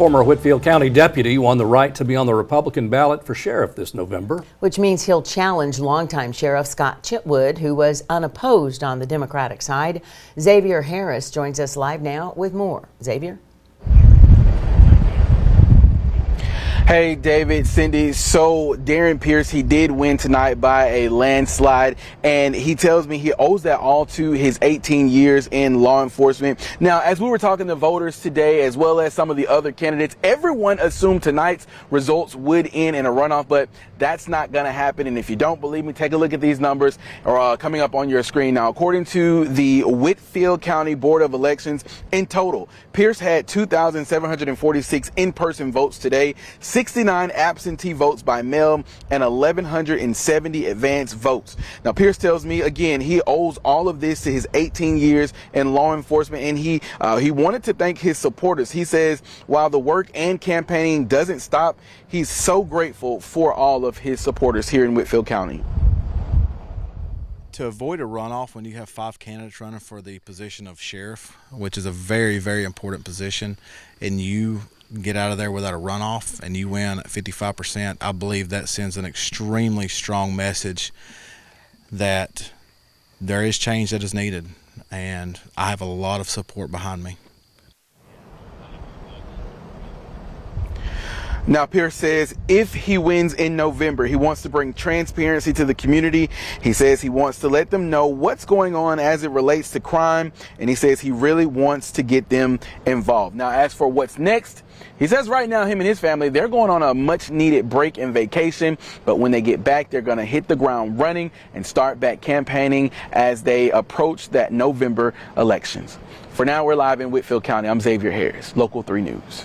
Former Whitfield County deputy won the right to be on the Republican ballot for sheriff this November. Which means he'll challenge longtime Sheriff Scott Chitwood, who was unopposed on the Democratic side. Xavier Harris joins us live now with more. Xavier? Hey, David, Cindy. So Darren Pierce, he did win tonight by a landslide, and he tells me he owes that all to his 18 years in law enforcement. Now, as we were talking to voters today, as well as some of the other candidates, everyone assumed tonight's results would end in a runoff, but that's not going to happen. And if you don't believe me, take a look at these numbers coming up on your screen. Now, according to the Whitfield County Board of Elections, in total, Pierce had 2,746 in-person votes today, 69 absentee votes by mail, and 1,170 advance votes. Now, Pierce tells me, again, he owes all of this to his 18 years in law enforcement, and he wanted to thank his supporters. He says while the work and campaigning doesn't stop, he's so grateful for all of his supporters here in Whitfield County. To avoid a runoff when you have 5 candidates running for the position of sheriff, which is a very, very important position, and you get out of there without a runoff and you win at 55%, I believe that sends an extremely strong message that there is change that is needed, and I have a lot of support behind me. Now, Pierce says if he wins in November, he wants to bring transparency to the community. He says he wants to let them know what's going on as it relates to crime, and he says he really wants to get them involved. Now, as for what's next, he says right now him and his family, they're going on a much needed break and vacation, but when they get back, they're going to hit the ground running and start back campaigning as they approach that November elections. For now, we're live in Whitfield County. I'm Xavier Harris, Local 3 News.